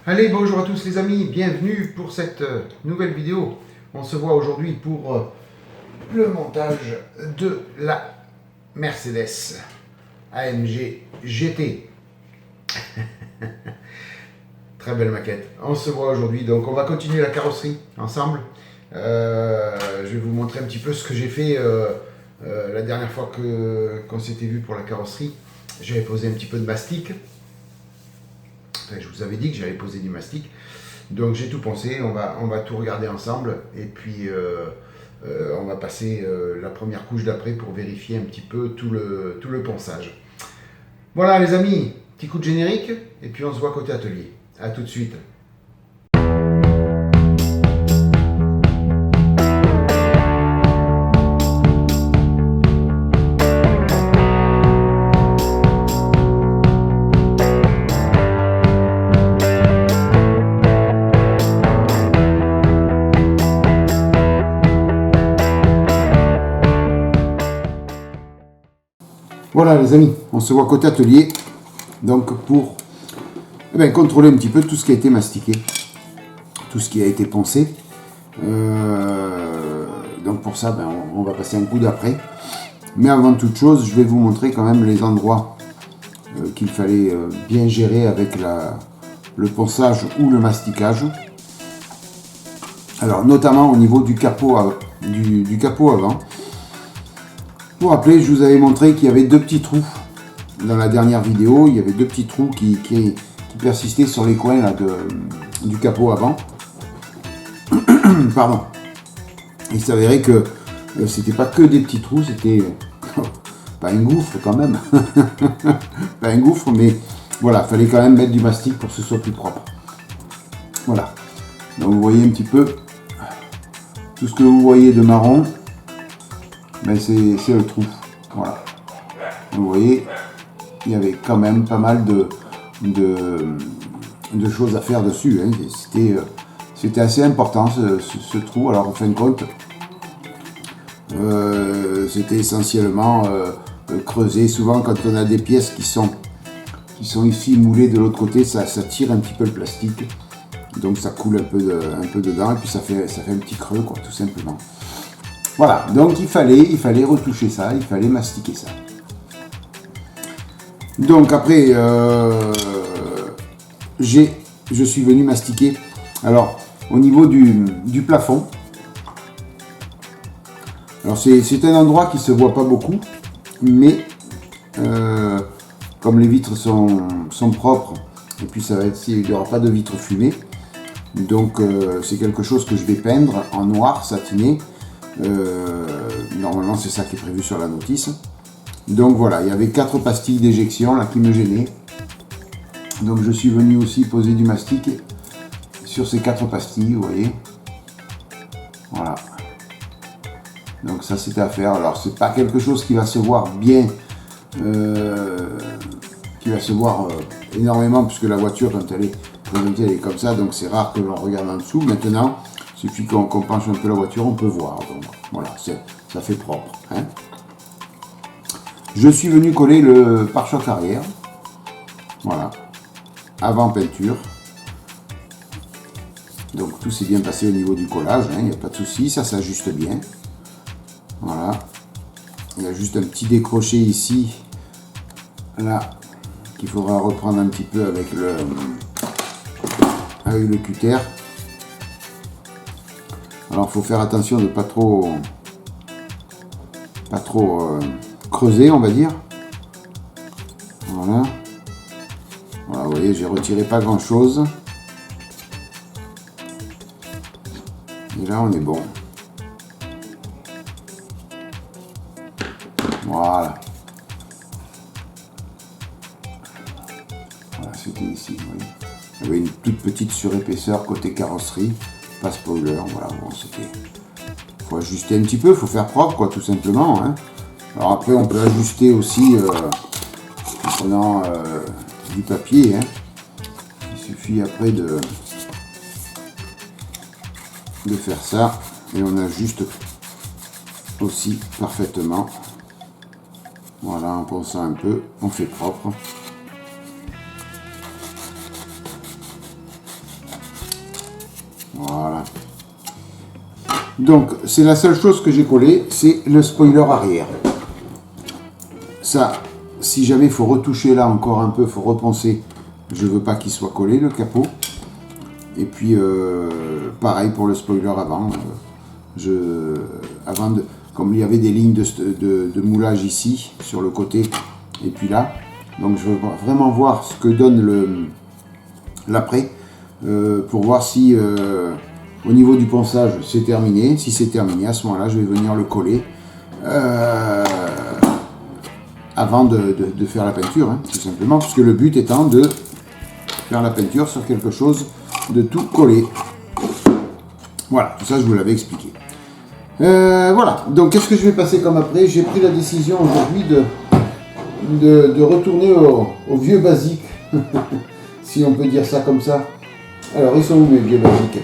Allez, bonjour à tous les amis, bienvenue pour cette nouvelle vidéo. On se voit aujourd'hui pour le montage de la Mercedes AMG GT. Très belle maquette. On se voit aujourd'hui, donc on va continuer la carrosserie ensemble. Je vais vous montrer un petit peu ce que j'ai fait la dernière fois qu'on s'était vu pour la carrosserie. J'avais posé un petit peu de mastic. Enfin, je vous avais dit que j'allais poser du mastic. Donc j'ai tout pensé, on va tout regarder ensemble. Et puis on va passer la première couche d'après pour vérifier un petit peu tout le ponçage. Voilà les amis, petit coup de générique. Et puis on se voit côté atelier. A tout de suite. Voilà les amis, on se voit côté atelier, donc pour contrôler un petit peu tout ce qui a été mastiqué, tout ce qui a été poncé. Donc pour ça, on va passer un coup d'après. Mais avant toute chose, je vais vous montrer quand même les endroits qu'il fallait bien gérer avec le ponçage ou le masticage. Alors notamment au niveau du capot, du capot avant. Pour rappeler, je vous avais montré qu'il y avait deux petits trous dans la dernière vidéo. Il y avait deux petits trous qui persistaient sur les coins là, du capot avant. Pardon. Il s'avérait que c'était pas que des petits trous, c'était pas un gouffre quand même. Pas un gouffre, mais voilà, il fallait quand même mettre du mastic pour que ce soit plus propre. Voilà. Donc vous voyez un petit peu tout ce que vous voyez de marron. C'est le trou, voilà. Vous voyez, il y avait quand même pas mal de choses à faire dessus. Hein. C'était assez important ce trou. Alors en fin de compte, c'était essentiellement creusé. Souvent quand on a des pièces qui sont ici moulées de l'autre côté, ça tire un petit peu le plastique. Donc ça coule un peu dedans et puis ça fait un petit creux, quoi, tout simplement. Voilà, donc il fallait retoucher ça, il fallait mastiquer ça. Donc après, je suis venu mastiquer. Alors, au niveau du plafond, alors c'est un endroit qui se voit pas beaucoup, mais comme les vitres sont propres, et puis il n'y aura pas de vitres fumées, donc c'est quelque chose que je vais peindre en noir satiné. Normalement c'est ça qui est prévu sur la notice. Donc voilà, il y avait 4 pastilles d'éjection là qui me gênaient, donc je suis venu aussi poser du mastic sur ces 4 pastilles, vous voyez, voilà. Donc ça c'était à faire. Alors c'est pas quelque chose qui va se voir bien, qui va se voir énormément, puisque la voiture quand elle est présentée elle est comme ça, donc c'est rare que l'on regarde en dessous. Maintenant il suffit qu'on penche un peu la voiture, on peut voir. Donc voilà, ça fait propre. Hein. Je suis venu coller le pare-choc arrière. Voilà. Avant peinture. Donc tout s'est bien passé au niveau du collage. Il n'y a pas de souci, ça s'ajuste bien. Voilà. Il y a juste un petit décroché ici. Là. Qu'il faudra reprendre un petit peu avec le cutter. Alors il faut faire attention de ne pas trop creuser, on va dire. Voilà. Voilà, vous voyez, j'ai retiré pas grand chose. Et là on est bon. Voilà. Voilà, c'était ici, vous voyez. Il y avait une toute petite surépaisseur côté carrosserie. Pas spoiler, voilà, bon, c'était... Faut ajuster un petit peu, faut faire propre, quoi, tout simplement. Hein. Alors après, on peut ajuster aussi en prenant du papier. Hein. Il suffit après de faire ça, et on ajuste aussi parfaitement. Voilà, en ponçant un peu, on fait propre. Voilà. Donc, c'est la seule chose que j'ai collé, c'est le spoiler arrière. Ça, si jamais il faut retoucher là encore un peu, il faut reponcer. Je veux pas qu'il soit collé, le capot. Et puis, pareil pour le spoiler avant. Comme il y avait des lignes de moulage ici, sur le côté, et puis là. Donc, je veux vraiment voir ce que donne l'après, pour voir si, au niveau du ponçage, c'est terminé. Si c'est terminé, à ce moment-là, je vais venir le coller. Avant de faire la peinture, hein, tout simplement, puisque le but étant de faire la peinture sur quelque chose de tout collé. Voilà, tout ça je vous l'avais expliqué. Voilà, donc qu'est-ce que je vais passer comme après? J'ai pris la décision aujourd'hui de retourner au vieux basique, si on peut dire ça comme ça. Alors, ils sont où mes vieux basiques?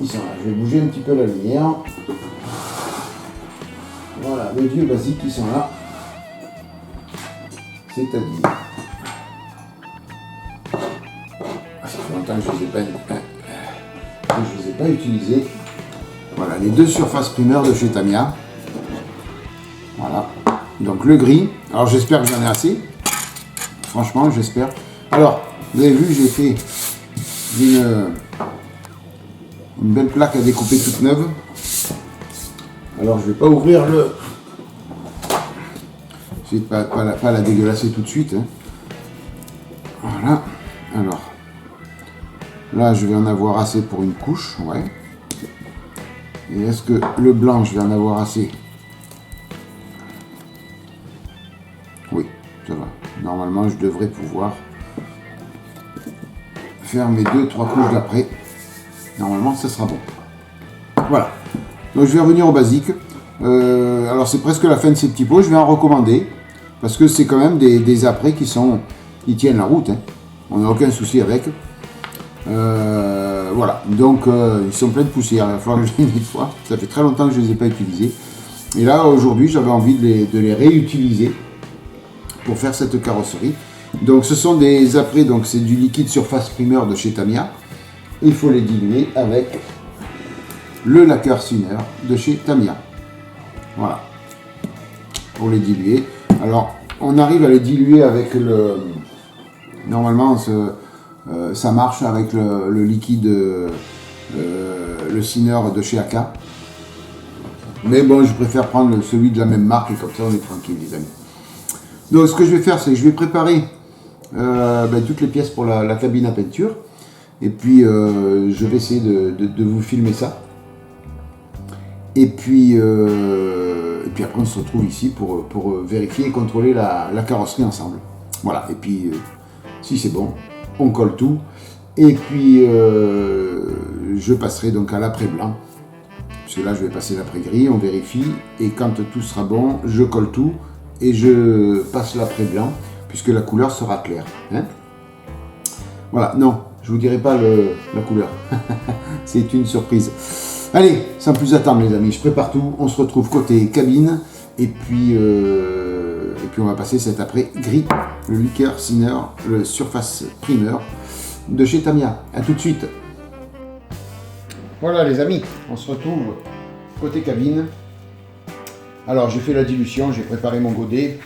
Ils sont là, je vais bouger un petit peu la lumière. Voilà, les vieux basiques, ils sont là. C'est-à-dire, ça fait longtemps que je ne les ai pas utilisés. Voilà, les deux surfaces primeurs de chez Tamiya. Voilà, donc le gris. Alors j'espère que j'en ai assez. Franchement, j'espère. Alors, vous avez vu, j'ai fait une belle plaque à découper toute neuve. Alors je ne vais pas ouvrir le... Je ne vais pas la dégueulasser tout de suite. Hein. Voilà. Alors, là, je vais en avoir assez pour une couche. Ouais. Et est-ce que le blanc, je vais en avoir assez? Oui, ça va. Normalement, je devrais pouvoir faire mes 2-3 couches d'après. Normalement, ça sera bon. Voilà. Donc, je vais revenir au basique. Alors, c'est presque la fin de ces petits pots. Je vais en recommander. Parce que c'est quand même des apprêts qui tiennent la route. Hein. On n'a aucun souci avec. Voilà. Donc, ils sont pleins de poussière. Il va falloir que je les nettoie. Ça fait très longtemps que je ne les ai pas utilisés. Et là, aujourd'hui, j'avais envie de les réutiliser pour faire cette carrosserie. Donc, ce sont des apprêts. Donc, c'est du liquide surface primeur de chez Tamiya. Il faut les diluer avec le lacquer Sinner de chez Tamiya. Voilà. Pour les diluer. Alors, on arrive à les diluer avec le... Normalement, ça marche avec le liquide, le Sinner de chez AK. Mais bon, je préfère prendre celui de la même marque et comme ça, on est tranquille, les amis. Donc, ce que je vais faire, c'est que je vais préparer toutes les pièces pour la cabine à peinture. Et puis, je vais essayer de vous filmer ça. Et puis après, on se retrouve ici pour vérifier et contrôler la carrosserie ensemble. Voilà, et puis si c'est bon, on colle tout. Et puis je passerai donc à l'après blanc. Parce que là, je vais passer l'après gris, on vérifie. Et quand tout sera bon, je colle tout et je passe l'après blanc, puisque la couleur sera claire. Hein, voilà, non, je vous dirai pas la couleur. C'est une surprise. Allez, sans plus attendre les amis, je prépare tout, on se retrouve côté cabine, et puis on va passer cet après gris, le lacquer Sinner, le surface primeur de chez Tamiya. A tout de suite. Voilà les amis, on se retrouve côté cabine. Alors j'ai fait la dilution, j'ai préparé mon godet.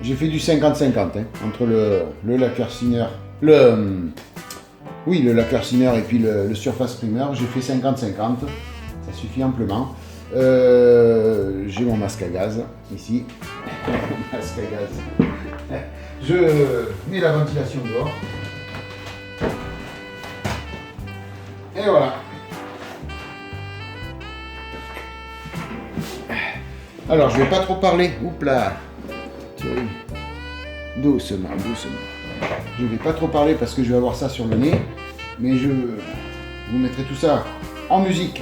J'ai fait du 50-50 hein, entre le lacquer Sinner, le lacquer Sinner et puis le surface primeur, j'ai fait 50-50, ça suffit amplement. J'ai mon masque à gaz, ici, mon masque à gaz. Je mets la ventilation dehors. Et voilà. Alors, je vais pas trop parler. Oups là. Doucement, doucement. Je vais pas trop parler parce que je vais avoir ça sur le nez. Mais je vous mettrai tout ça en musique.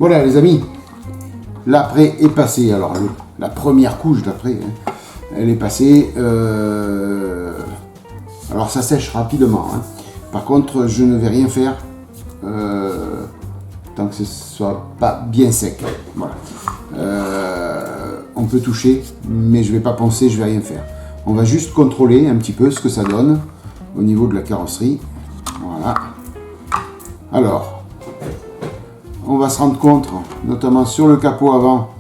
Voilà les amis, l'après est passé. Alors la première couche d'après, hein, elle est passée. Alors ça sèche rapidement. Hein. Par contre, je ne vais rien faire tant que ce soit pas bien sec. Voilà. On peut toucher, mais je vais pas poncer, je vais rien faire. On va juste contrôler un petit peu ce que ça donne au niveau de la carrosserie. Voilà. Alors, on va se rendre compte, notamment sur le capot avant,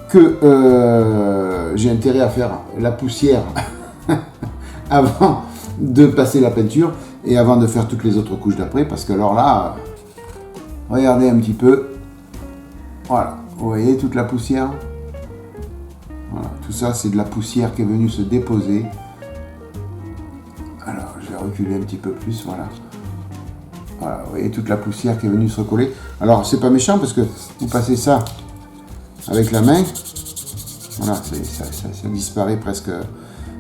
que j'ai intérêt à faire la poussière avant de passer la peinture et avant de faire toutes les autres couches d'après, parce que alors là, regardez un petit peu, voilà, vous voyez toute la poussière, voilà, tout ça c'est de la poussière qui est venue se déposer. Alors je vais reculer un petit peu plus, voilà. Voilà, vous voyez toute la poussière qui est venue se recoller. Alors c'est pas méchant parce que vous passez ça avec la main, voilà, ça disparaît presque.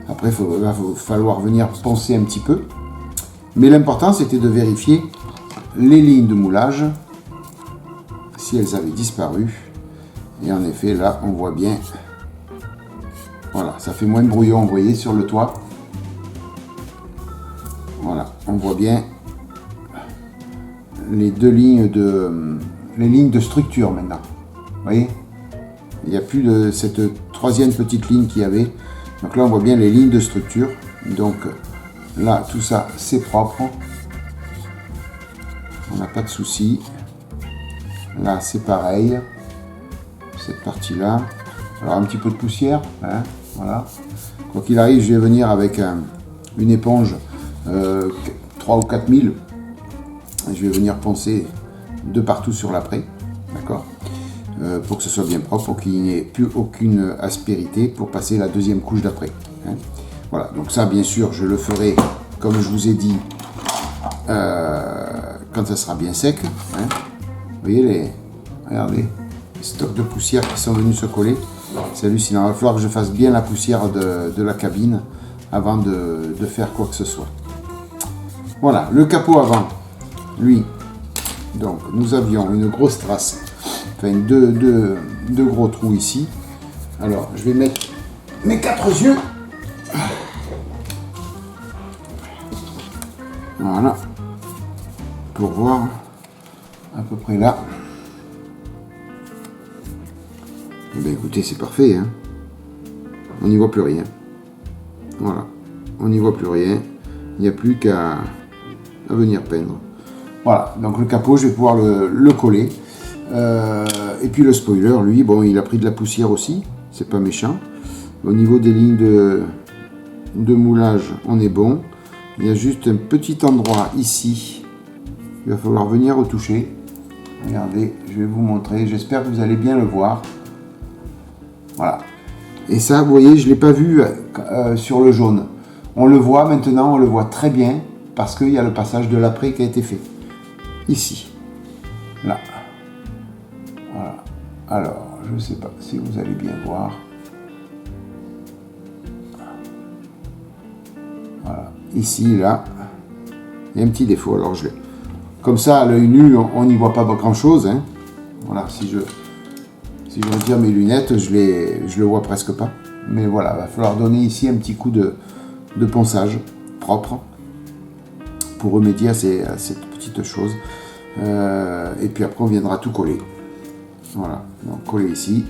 Après il va falloir venir poncer un petit peu. Mais l'important c'était de vérifier les lignes de moulage, si elles avaient disparu. Et en effet là on voit bien, voilà, ça fait moins de brouillon, vous voyez sur le toit. Voilà, on voit bien les deux lignes de structure maintenant. Vous voyez, il n'y a plus de cette troisième petite ligne qu'il y avait. Donc là on voit bien les lignes de structure. Donc là tout ça c'est propre, on n'a pas de souci. Là c'est pareil, cette partie là. Alors un petit peu de poussière, hein, voilà. Quoi qu'il arrive, je vais venir avec une éponge 3 ou 4 000. Je vais venir poncer de partout sur l'après, d'accord, pour que ce soit bien propre, pour qu'il n'y ait plus aucune aspérité pour passer la deuxième couche d'après. Hein. Voilà, donc ça bien sûr je le ferai comme je vous ai dit quand ça sera bien sec. Hein. Vous voyez regardez, les stocks de poussière qui sont venus se coller, c'est hallucinant. Il va falloir que je fasse bien la poussière de la cabine avant de faire quoi que ce soit. Voilà, le capot avant. Lui, donc nous avions une grosse trace, enfin deux gros trous ici. Alors je vais mettre mes 4 yeux, voilà, pour voir à peu près là. Eh bien écoutez, c'est parfait, hein. On n'y voit plus rien. Voilà, on n'y voit plus rien. Il n'y a plus qu'à venir peindre. Voilà, donc le capot, je vais pouvoir le coller. Et puis le spoiler, lui, bon, il a pris de la poussière aussi, c'est pas méchant. Au niveau des lignes de moulage, on est bon. Il y a juste un petit endroit ici, il va falloir venir retoucher. Regardez, je vais vous montrer, j'espère que vous allez bien le voir. Voilà. Et ça, vous voyez, je ne l'ai pas vu sur le jaune. On le voit maintenant, on le voit très bien, parce qu'il y a le passage de l'après qui a été fait. Ici, là, voilà. Alors, je ne sais pas si vous allez bien voir. Voilà, ici, là, il y a un petit défaut. Alors, comme ça, à l'œil nu, on n'y voit pas grand chose. Hein. Voilà, si je retire mes lunettes, je le vois presque pas. Mais voilà, il va falloir donner ici un petit coup de ponçage propre pour remédier à cette petite chose. Et puis après on viendra tout coller. Voilà, donc coller ici.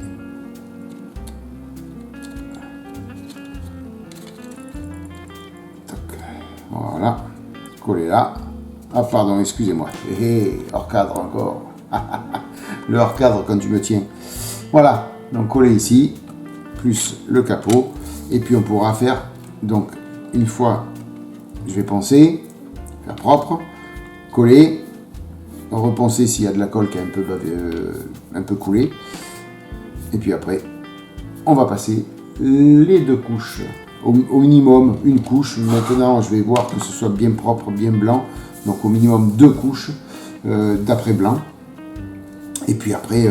Tac. Voilà, coller là. Ah pardon, excusez-moi. Hors cadre encore. Le hors cadre quand tu me tiens. Voilà, donc coller ici, plus le capot. Et puis on pourra faire, donc une fois, je vais poncer, faire propre, coller, reponcer s'il y a de la colle qui a un peu coulé. Et puis après, on va passer les 2 couches. Au minimum, une couche. Maintenant, je vais voir que ce soit bien propre, bien blanc. Donc au minimum 2 couches d'après blanc. Et puis après,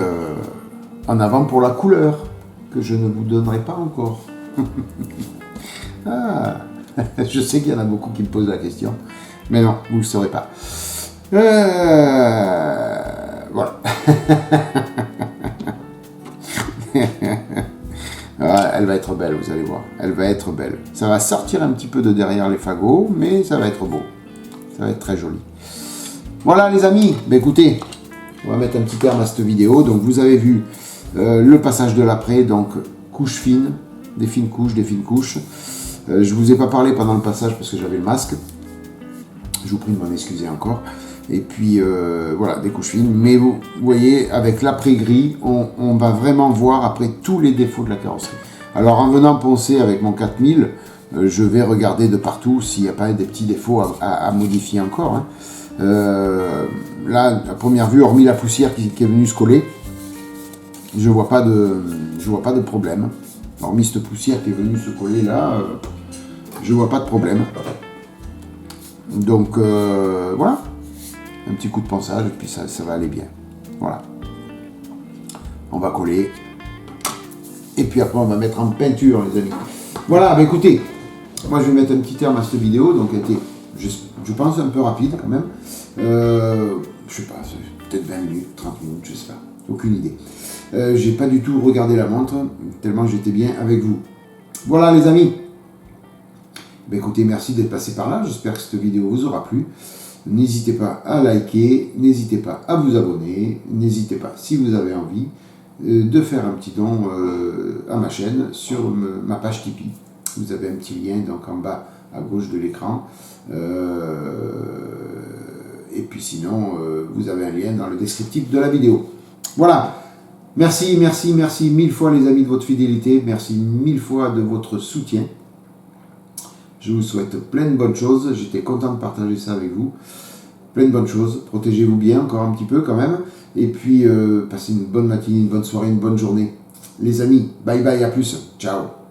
en avant pour la couleur, que je ne vous donnerai pas encore. Ah, je sais qu'il y en a beaucoup qui me posent la question. Mais non, vous ne le saurez pas. Voilà. Ah, elle va être belle, vous allez voir. Elle va être belle. Ça va sortir un petit peu de derrière les fagots, mais ça va être beau. Ça va être très joli. Voilà les amis, ben, écoutez, on va mettre un petit terme à cette vidéo. Donc vous avez vu le passage de l'après, donc couche fine, des fines couches, des fines couches. Je vous ai pas parlé pendant le passage parce que j'avais le masque. Je vous prie de m'en excuser encore. Et puis voilà, des couches fines. Mais vous voyez, avec l'après gris, on va vraiment voir après tous les défauts de la carrosserie. Alors en venant poncer avec mon 4000, je vais regarder de partout s'il n'y a pas des petits défauts à modifier encore. Hein. Là, à première vue, hormis la poussière qui est venue se coller, je vois pas de problème. Hormis cette poussière qui est venue se coller là, je vois pas de problème. Donc voilà, un petit coup de ponçage et puis ça va aller bien. Voilà. On va coller. Et puis après on va mettre en peinture les amis. Voilà, bah écoutez, moi je vais mettre un petit terme à cette vidéo, donc elle était, je pense, un peu rapide quand même. Je sais pas, peut-être 20 minutes, 30 minutes, je sais pas, aucune idée. J'ai pas du tout regardé la montre, tellement j'étais bien avec vous. Voilà les amis. Ben écoutez, merci d'être passé par là, j'espère que cette vidéo vous aura plu. N'hésitez pas à liker, n'hésitez pas à vous abonner, n'hésitez pas, si vous avez envie, de faire un petit don à ma chaîne sur ma page Tipeee. Vous avez un petit lien donc en bas à gauche de l'écran. Et puis sinon, vous avez un lien dans le descriptif de la vidéo. Voilà. Merci, merci, merci mille fois les amis de votre fidélité. Merci mille fois de votre soutien. Je vous souhaite plein de bonnes choses. J'étais content de partager ça avec vous. Plein de bonnes choses. Protégez-vous bien encore un petit peu quand même. Et puis, passez une bonne matinée, une bonne soirée, une bonne journée. Les amis, bye bye, à plus. Ciao.